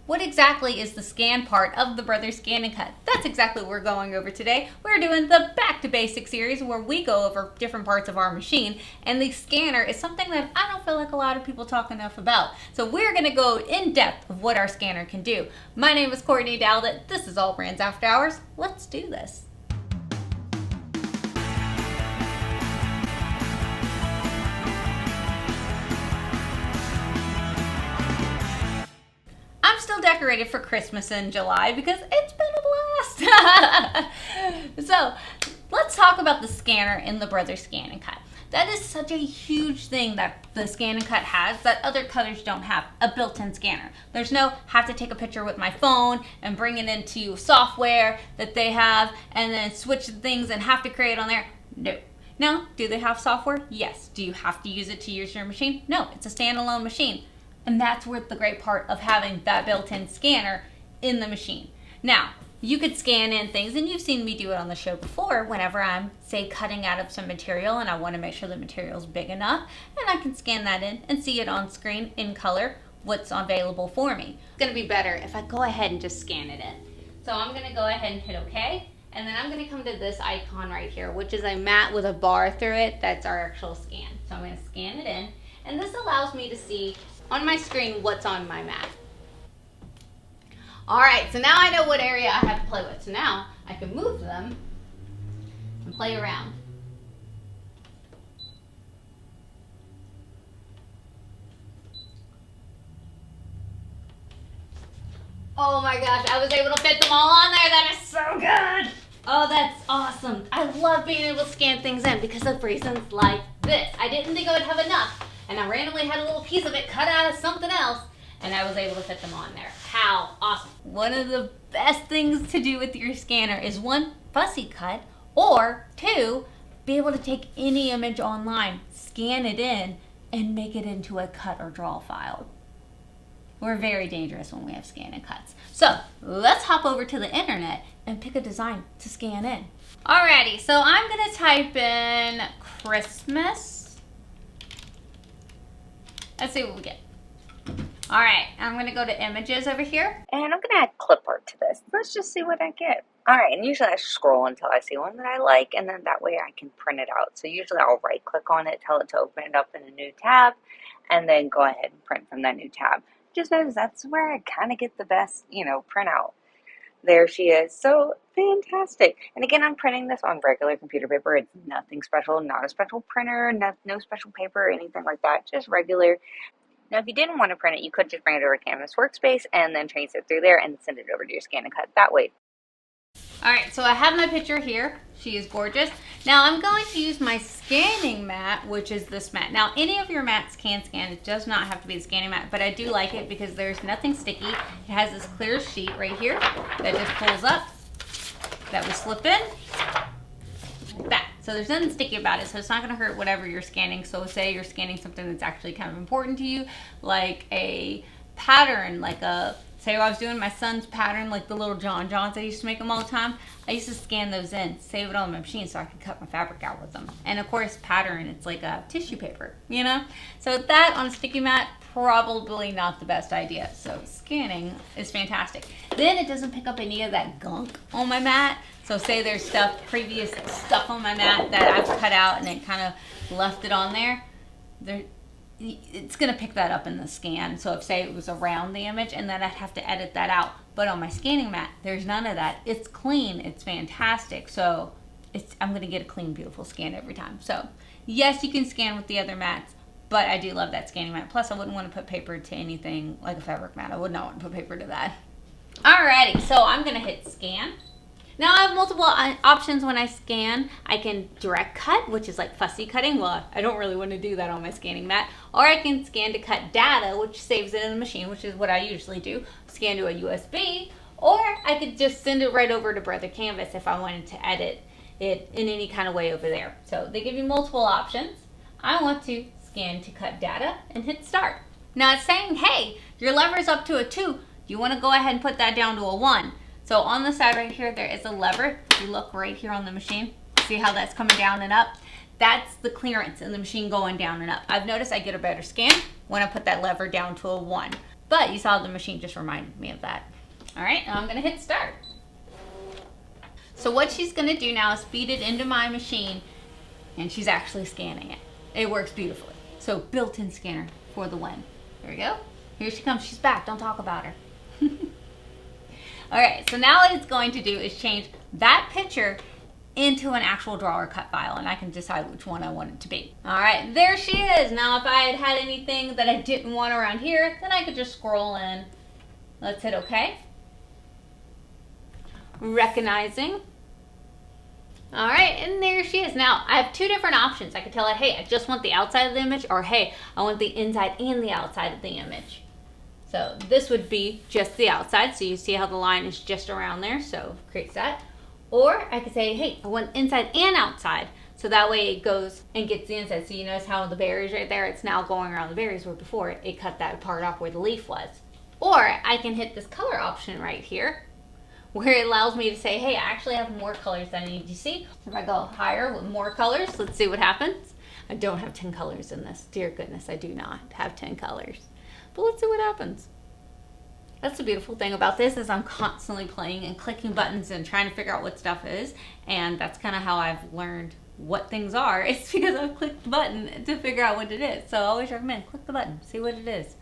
what exactly is the scan part of the Brother ScanNCut? That's exactly what we're going over today. We're doing the Back to Basics series where we go over different parts of our machine, and the scanner is something that I don't feel like a lot of people talk enough about. So we're going to go in depth of what our scanner can do. My name is Courtney Douthat. This is Allbrands After Hours. Let's do this. I'm still decorated for Christmas in July because it's been a blast. So let's talk about the scanner in the Brother ScanNCut. That is such a huge thing that the ScanNCut has that other cutters don't have, a built-in scanner. There's no have to take a picture with my phone and bring it into software that they have and then switch the things and have to create on there. No. Now, do they have software? Yes. Do you have to use it to use your machine? No, it's a standalone machine. And that's where the great part of having that built-in scanner in the machine. Now, you could scan in things, and you've seen me do it on the show before, whenever I'm, say, cutting out of some material and I want to make sure the material is big enough, and I can scan that in and see it on screen in color, what's available for me. It's going to be better if I go ahead and just scan it in. So I'm going to go ahead and hit OK, and then I'm going to come to this icon right here, which is a mat with a bar through it. That's our actual scan. So I'm going to scan it in, and this allows me to see on my screen what's on my mat. Alright, so now I know what area I have to play with. So now I can move them and play around. Oh my gosh, I was able to fit them all on there. That is so good. Oh, that's awesome. I love being able to scan things in because of reasons like this. I didn't think I would have enough, and I randomly had a little piece of it cut out of something else, and I was able to fit them on there. How awesome. One of the best things to do with your scanner is one, fussy cut, or two, be able to take any image online, scan it in, and make it into a cut or draw file. We're very dangerous when we have ScanNCuts. So let's hop over to the internet and pick a design to scan in. Alrighty, so I'm gonna type in Christmas. Let's see what we get. All right, I'm going to go to images over here. And I'm going to add clip art to this. Let's just see what I get. All right, and usually I scroll until I see one that I like, and then that way I can print it out. So usually I'll right-click on it, tell it to open it up in a new tab, and then go ahead and print from that new tab. Just notice that's where I kind of get the best, printout. There she is. So fantastic. And again, I'm printing this on regular computer paper. It's nothing special, not a special printer, no special paper, anything like that, just regular. Now, if you didn't want to print it, you could just bring it over to Canvas Workspace and then trace it through there and send it over to your ScanNCut that way. All right, so I have my picture here. She is gorgeous. Now, I'm going to use my scanning mat, which is this mat. Now, any of your mats can scan. It does not have to be the scanning mat, but I do like it because there's nothing sticky. It has this clear sheet right here that just pulls up, that will slip in, like that. So there's nothing sticky about it, so it's not going to hurt whatever you're scanning. So say you're scanning something that's actually kind of important to you, like a pattern, say I was doing my son's pattern, like the little Johns, I used to make them all the time. I used to scan those in, save it on my machine so I could cut my fabric out with them. And of course, pattern, it's like a tissue paper, So that on a sticky mat, probably not the best idea. So scanning is fantastic. Then it doesn't pick up any of that gunk on my mat. So say there's previous stuff on my mat that I've cut out and it kind of left it on there. It's going to pick that up in the scan. So if say it was around the image and then I'd have to edit that out. But on my scanning mat, there's none of that. It's clean. It's fantastic. So I'm going to get a clean, beautiful scan every time. So yes, you can scan with the other mats, but I do love that scanning mat. Plus, I wouldn't want to put paper to anything like a fabric mat. I would not want to put paper to that. Alrighty, so I'm going to hit scan. Now I have multiple options when I scan. I can direct cut, which is like fussy cutting. Well, I don't really want to do that on my scanning mat. Or I can scan to cut data, which saves it in the machine, which is what I usually do. Scan to a USB. Or I could just send it right over to Brother Canvas if I wanted to edit it in any kind of way over there. So they give you multiple options. I want to scan to cut data and hit start. Now it's saying, hey, your lever is up to a 2. You want to go ahead and put that down to a 1. So on the side right here, there is a lever. If you look right here on the machine, see how that's coming down and up? That's the clearance in the machine going down and up. I've noticed I get a better scan when I put that lever down to a 1. But you saw the machine just reminded me of that. All right, now I'm gonna hit start. So what she's gonna do now is feed it into my machine, and she's actually scanning it. It works beautifully. So built-in scanner for the win. There we go. Here she comes, she's back, don't talk about her. All right, so now what it's going to do is change that picture into an actual draw or cut file, and I can decide which one I want it to be. All right, there she is. Now if I had had anything that I didn't want around here, then I could just scroll in. Let's hit OK. Recognizing. All right, and there she is. Now I have two different options. I could tell it, hey, I just want the outside of the image, or hey, I want the inside and the outside of the image. So this would be just the outside. So you see how the line is just around there. So creates that. Or I could say, hey, I want inside and outside. So that way it goes and gets the inside. So you notice how the berries right there, it's now going around the berries, where before it cut that part off where the leaf was. Or I can hit this color option right here, where it allows me to say, hey, I actually have more colors than I need to see. If I go higher with more colors, let's see what happens. I don't have 10 colors in this. Dear goodness, I do not have 10 colors. But let's see what happens. That's the beautiful thing about this, is I'm constantly playing and clicking buttons and trying to figure out what stuff is. And that's kind of how I've learned what things are. It's because I've clicked the button to figure out what it is. So I always recommend click the button, see what it is.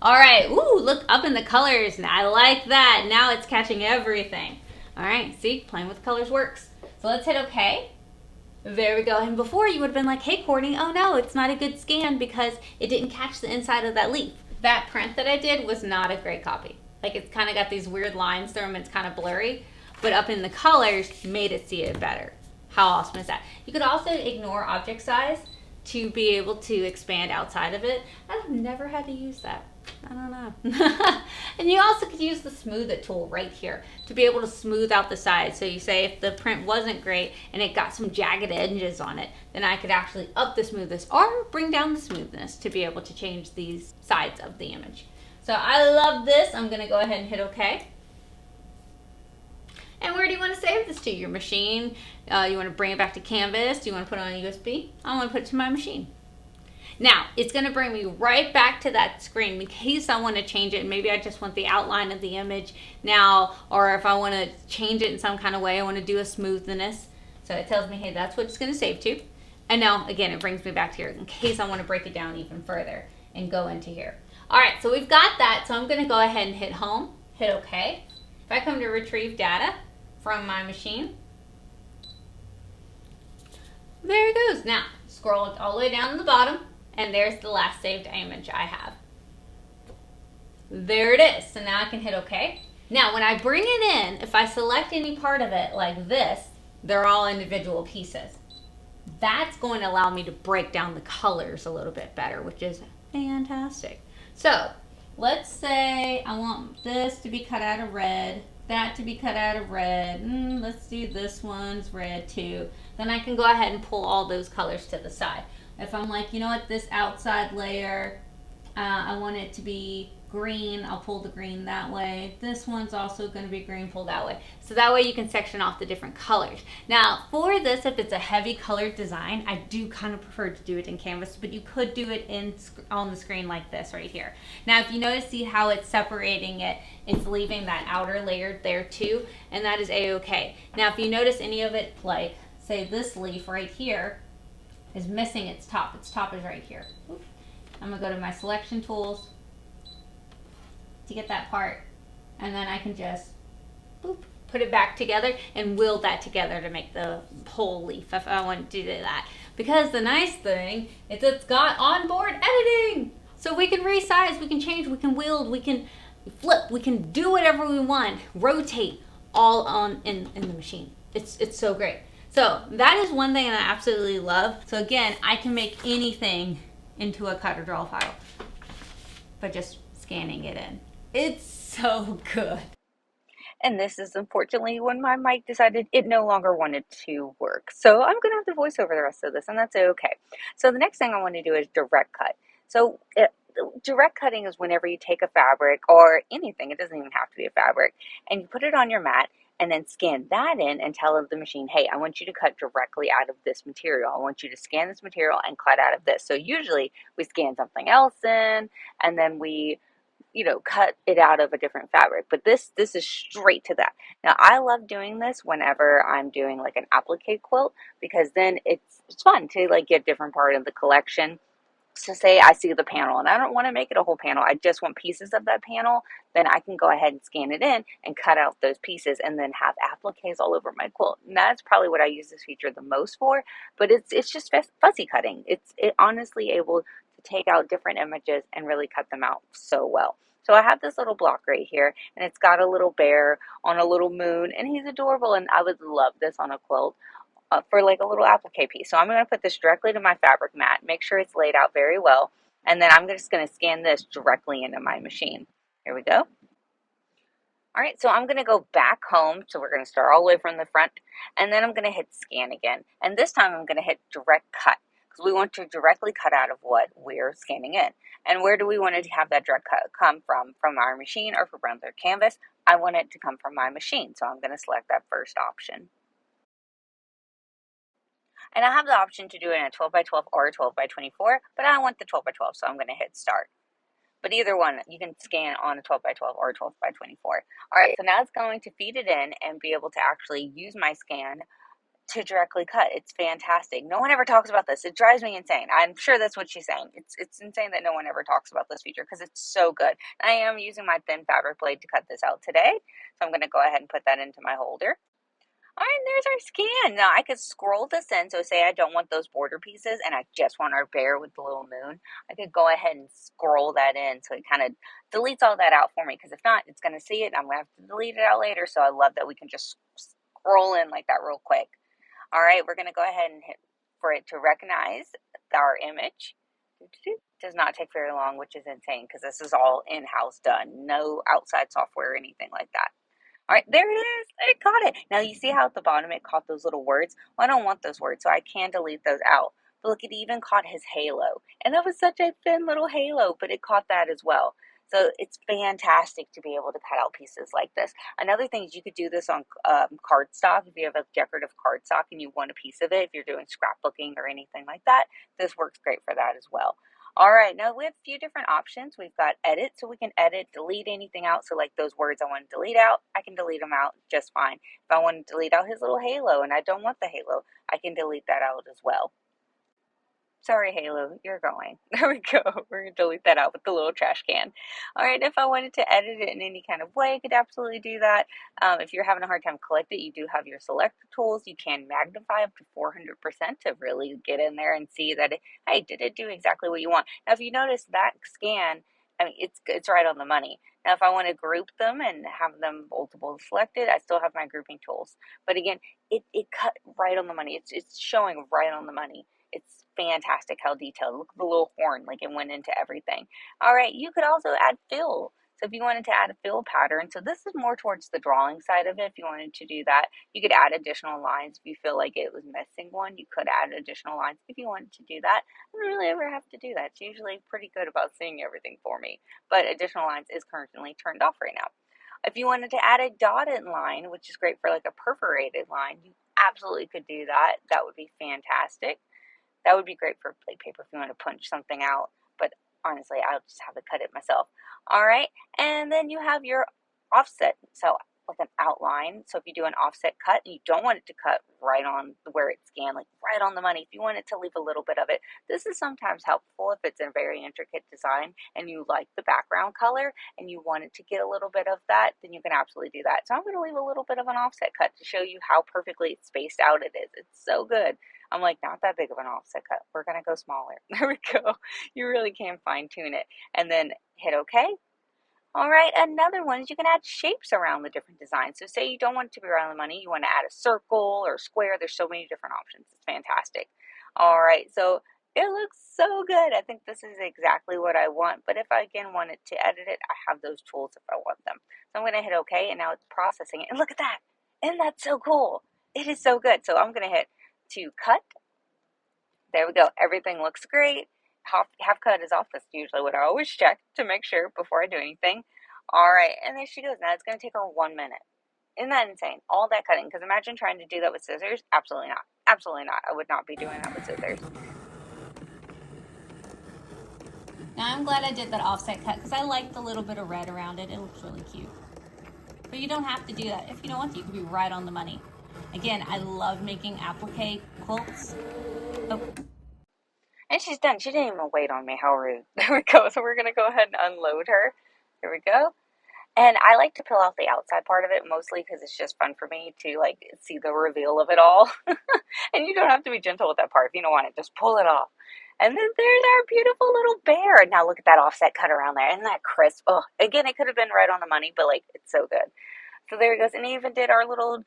All right, ooh, look up in the colors. Now I like that. Now it's catching everything. All right, see, playing with colors works. So let's hit OK. There we go. And before you would have been like, hey, Courtney, oh no, it's not a good scan because it didn't catch the inside of that leaf. That print that I did was not a great copy. Like, it's kind of got these weird lines through them. It's kind of blurry, but up in the colors made it see it better. How awesome is that? You could also ignore object size to be able to expand outside of it. I've never had to use that. I don't know. And you also could use the smooth it tool right here to be able to smooth out the sides. So you say if the print wasn't great and it got some jagged edges on it, then I could actually up the smoothness or bring down the smoothness to be able to change these sides of the image. So I love this. I'm gonna go ahead and hit OK. And where do you want to save this to? Your machine? You want to bring it back to Canvas? Do you want to put it on a USB? I want to put it to my machine. Now, it's going to bring me right back to that screen in case I want to change it. Maybe I just want the outline of the image now, or if I want to change it in some kind of way, I want to do a smoothness. So it tells me, hey, that's what it's going to save to. And now, again, it brings me back to here in case I want to break it down even further and go into here. All right, so we've got that. So I'm going to go ahead and hit home, hit OK. If I come to retrieve data from my machine, there it goes. Now, scroll all the way down to the bottom, and there's the last saved image I have. There it is. So now I can hit OK. Now, when I bring it in, if I select any part of it like this, they're all individual pieces. That's going to allow me to break down the colors a little bit better, which is fantastic. So let's say I want this to be cut out of red, that to be cut out of red. Let's do this one's red too. Then I can go ahead and pull all those colors to the side. If I'm like, you know what, this outside layer, I want it to be green, I'll pull the green that way. This one's also going to be green, pull that way. So that way you can section off the different colors. Now for this, if it's a heavy colored design, I do kind of prefer to do it in Canvas, but you could do it on the screen like this right here. Now if you notice, see how it's separating it, it's leaving that outer layer there too, and that is a-okay. Now if you notice any of it, like say this leaf right here is missing its top is right here. Oops. I'm gonna go to my selection tools to get that part, and then I can just boop, put it back together and weld that together to make the whole leaf if I want to do that. Because the nice thing is it's got onboard editing, so we can resize, we can change, we can weld, we can flip, we can do whatever we want, rotate, all on in the machine. It's so great. So that is one thing that I absolutely love. So again, I can make anything into a cut or draw file by just scanning it in. It's so good. And this is unfortunately when my mic decided it no longer wanted to work. So I'm going to have to voice over the rest of this, and that's okay. So the next thing I want to do is direct cut. So direct cutting is whenever you take a fabric or anything, it doesn't even have to be a fabric, and you put it on your mat and then scan that in and tell the machine, hey, I want you to cut directly out of this material. I want you to scan this material and cut out of this. So usually we scan something else in, and then we cut it out of a different fabric. But this is straight to that. Now I love doing this whenever I'm doing like an applique quilt, because then it's fun to like get different part of the collection. So say I see the panel and I don't want to make it a whole panel, I just want pieces of that panel, then I can go ahead and scan it in and cut out those pieces and then have appliques all over my quilt. And that's probably what I use this feature the most for, but it's just fuzzy cutting. It honestly able to take out different images and really cut them out so well. So I have this little block right here, and it's got a little bear on a little moon, and he's adorable, and I would love this on a quilt for like a little applique piece. So I'm going to put this directly to my fabric mat, make sure it's laid out very well, and then I'm just going to scan this directly into my machine. Here we go. All right, so I'm going to go back home. So we're going to start all the way from the front, and then I'm going to hit scan again. And this time I'm going to hit direct cut, because we want to directly cut out of what we're scanning in. And where do we want to have that direct cut come from? From our machine or from our canvas? I want it to come from my machine, so I'm going to select that first option. And I have the option to do it in a 12 by 12 or a 12 by 24, but I want the 12 by 12, so I'm going to hit start. But either one, you can scan on a 12 by 12 or a 12 by 24. All right, so now it's going to feed it in and be able to actually use my scan to directly cut. It's fantastic. No one ever talks about this. It drives me insane. I'm sure that's what she's saying. It's insane that no one ever talks about this feature because it's so good. I am using my thin fabric blade to cut this out today, so I'm going to go ahead and put that into my holder. All right, there's our scan. Now I could scroll this in. So say I don't want those border pieces and I just want our bear with the little moon. I could go ahead and scroll that in so it kind of deletes all that out for me, because if not, it's going to see it and I'm going to have to delete it out later. So I love that we can just scroll in like that real quick. All right, we're going to go ahead and hit for it to recognize our image. It does not take very long, which is insane because this is all in-house done. No outside software or anything like that. All right, there it is. I got it. Now you see how at the bottom it caught those little words? Well, I don't want those words, so I can delete those out. But look, it even caught his halo. And that was such a thin little halo, but it caught that as well. So it's fantastic to be able to cut out pieces like this. Another thing is you could do this on cardstock. If you have a decorative cardstock and you want a piece of it, if you're doing scrapbooking or anything like that, this works great for that as well. All right, now we have a few different options. We've got edit, so we can edit, delete anything out. So like those words I want to delete out, I can delete them out just fine. If I want to delete out his little halo and I don't want the halo, I can delete that out as well. Sorry, Halo, you're going. There we go. We're going to delete that out with the little trash can. All right, if I wanted to edit it in any kind of way, I could absolutely do that. If you're having a hard time collecting it, you do have your select tools. You can magnify up to 400% to really get in there and see that, hey, did it do exactly what you want? Now, if you notice that scan, I mean, it's right on the money. Now, if I want to group them and have them multiple selected, I still have my grouping tools. But again, it cut right on the money. It's showing right on the money. It's fantastic how detailed. Look at the little horn, like it went into everything. All right, you could also add fill. So if you wanted to add a fill pattern, so this is more towards the drawing side of it. If you wanted to do that, you could add additional lines. If you feel like it was missing one, you could add additional lines if you wanted to do that. I don't really ever have to do that. It's usually pretty good about seeing everything for me. But additional lines is currently turned off right now. If you wanted to add a dotted line, which is great for like a perforated line, you absolutely could do that. That would be fantastic. That would be great for plate paper if you want to punch something out. But honestly, I'll just have to cut it myself. All right. And then you have your offset. So like an outline. So if you do an offset cut and you don't want it to cut right on where it's scanned, like right on the money, if you want it to leave a little bit of it, this is sometimes helpful if it's a very intricate design and you like the background color and you want it to get a little bit of that, then you can absolutely do that. So I'm going to leave a little bit of an offset cut to show you how perfectly spaced out it is. It's so good. I'm like, not that big of an offset cut. We're going to go smaller. There we go. You really can fine tune it. And then hit OK. All right, another one is you can add shapes around the different designs. So say you don't want it to be around the money, you want to add a circle or a square. There's so many different options. It's fantastic. All right, so it looks so good. I think this is exactly what I want. But if I, again, wanted to edit it, I have those tools if I want them. So I'm going to hit OK, and now it's processing it. And look at that. Isn't that so cool? It is so good. So I'm going to hit to cut. There we go. Everything looks great. Half cut is off. That's usually what I always check to make sure before I do anything. All right, and there she goes. Now it's going to take her 1 minute. Isn't that insane? All that cutting. Because imagine trying to do that with scissors. Absolutely not. Absolutely not. I would not be doing that with scissors. Now I'm glad I did that offset cut because I like the little bit of red around it. It looks really cute. But you don't have to do that. If you don't want to, you can be right on the money. Again, I love making applique quilts. Oh, And she's done. She didn't even wait on me. How rude. There we go. So we're going to go ahead and unload her. Here we go. And I like to peel off the outside part of it mostly because it's just fun for me to like see the reveal of it all. And you don't have to be gentle with that part. If you don't want it, just pull it off. And then there's our beautiful little bear. Now look at that offset cut around there. Isn't that crisp? Oh, again, it could have been right on the money, but like it's so good. So there he goes. And he even did our little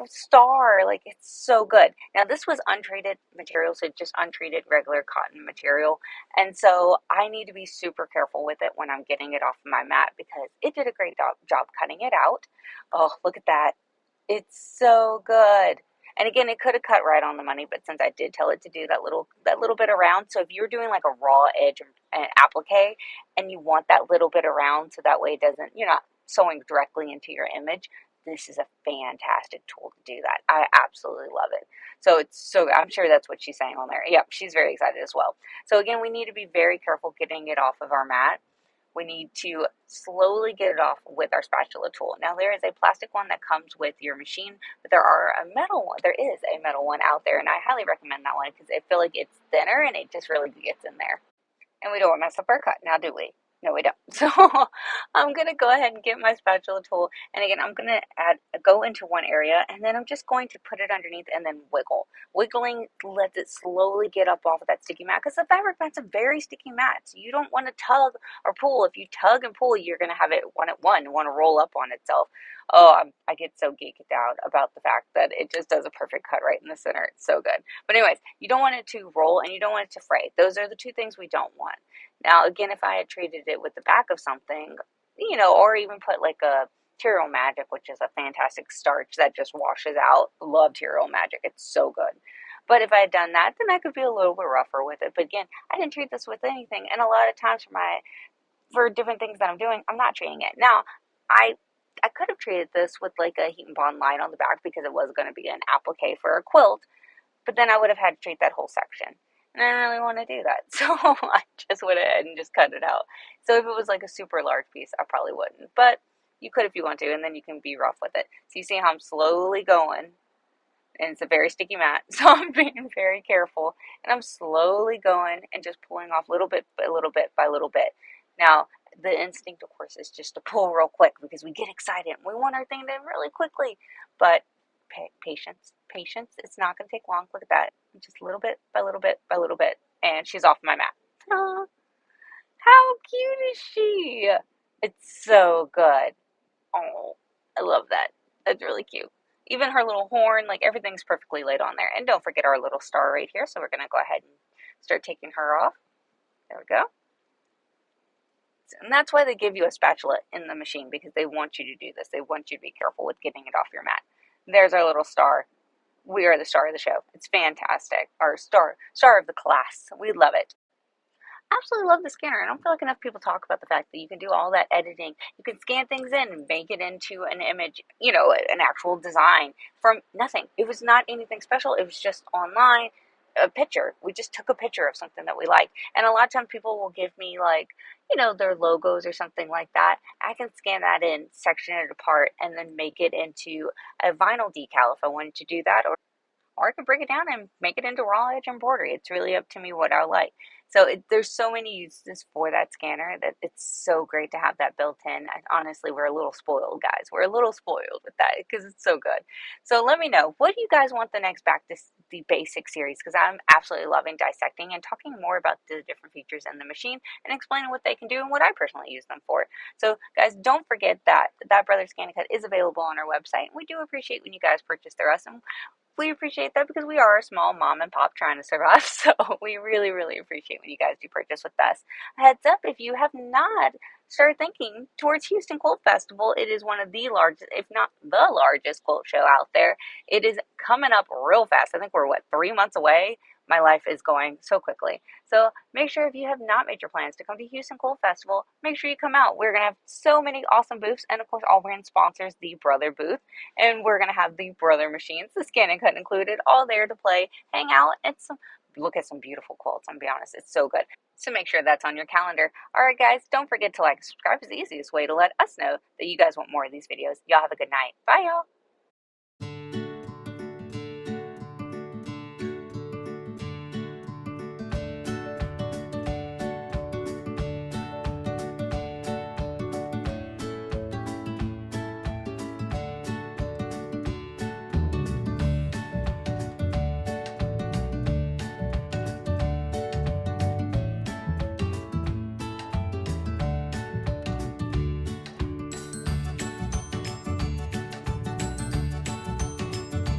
star. Like it's so good. Now this was untreated material, so just untreated regular cotton material. And so I need to be super careful with it when I'm getting it off of my mat because it did a great job cutting it out. Oh, look at that. It's so good. And again, it could have cut right on the money, but since I did tell it to do that little bit around, so if you're doing like a raw edge and applique, and you want that little bit around, so that way it doesn't, you're not sewing directly into your image. This is a fantastic tool to do that. I absolutely love it. So it's so I'm sure that's what she's saying on there. Yep, she's very excited as well. So again, we need to be very careful getting it off of our mat. We need to slowly get it off with our spatula tool. Now there is a plastic one that comes with your machine, but there is a metal one out there, and I highly recommend that one because I feel like it's thinner and it just really gets in there. And we don't want to mess up our cut now, do we? No, we don't. So I'm going to go ahead and get my spatula tool. And again, I'm going to go into one area, and then I'm just going to put it underneath and then wiggle. Wiggling lets it slowly get up off of that sticky mat because the fabric mat's a very sticky mat. So you don't want to tug or pull. If you tug and pull, you're going to have it want to roll up on itself. Oh, I get so geeked out about the fact that it just does a perfect cut right in the center. It's so good. But anyways, you don't want it to roll and you don't want it to fray. Those are the two things we don't want. Now, again, if I had treated it with the back of something, or even put like a Tiro Magic, which is a fantastic starch that just washes out. Love Tiro Magic. It's so good. But if I had done that, then I could be a little bit rougher with it. But again, I didn't treat this with anything. And a lot of times for different things that I'm doing, I'm not treating it. Now, I could have treated this with like a heat and bond line on the back because it was going to be an applique for a quilt, but then I would have had to treat that whole section. And I didn't really want to do that. So I just went ahead and just cut it out. So if it was like a super large piece, I probably wouldn't. But you could if you want to, and then you can be rough with it. So you see how I'm slowly going, and it's a very sticky mat, so I'm being very careful. And I'm slowly going and just pulling off little bit by little bit by little bit. Now, the instinct, of course, is just to pull real quick because we get excited. We want our thing done really quickly. But patience. It's not going to take long. Look at that. Just little bit by little bit by little bit. And she's off my mat. Ta-da! How cute is she? It's so good. Oh, I love that. That's really cute. Even her little horn, like everything's perfectly laid on there. And don't forget our little star right here. So we're going to go ahead and start taking her off. There we go. And that's why they give you a spatula in the machine, because they want you to do this. They want you to be careful with getting it off your mat. There's our little star. We are the star of the show. It's fantastic. Our star of the class. We love it. Absolutely love the scanner. I don't feel like enough people talk about the fact that you can do all that editing. You can scan things in and make it into an image, an actual design from nothing. It was not anything special. It was just online, a picture. We just took a picture of something that we liked. And a lot of times people will give me their logos or something like that. I can scan that in, section it apart, and then make it into a vinyl decal if I wanted to do that, or I can break it down and make it into raw edge embroidery. It's really up to me what I like. So there's so many uses for that scanner that it's so great to have that built in. Honestly, we're a little spoiled, guys. We're a little spoiled with that because it's so good. So let me know, what do you guys want the next Back to the Basic series? Because I'm absolutely loving dissecting and talking more about the different features in the machine and explaining what they can do and what I personally use them for. So guys, don't forget that Brother ScanNCut is available on our website. And we do appreciate when you guys purchase through us. And we appreciate that because we are a small mom and pop trying to survive. So we really, really appreciate when you guys do purchase with us. A heads up, if you have not started thinking towards Houston Quilt Festival, it is one of the largest, if not the largest quilt show out there. It is coming up real fast. I think we're 3 months away? My life is going so quickly. So make sure, if you have not made your plans to come to Houston Quilt Festival, make sure you come out. We're going to have so many awesome booths. And of course, Allbrands sponsors the Brother booth. And we're going to have the Brother machines, the ScanNCut included, all there to play, hang out, and look at some beautiful quilts. I'm going to be honest, it's so good. So make sure that's on your calendar. All right, guys, don't forget to like and subscribe. It's the easiest way to let us know that you guys want more of these videos. Y'all have a good night. Bye, y'all.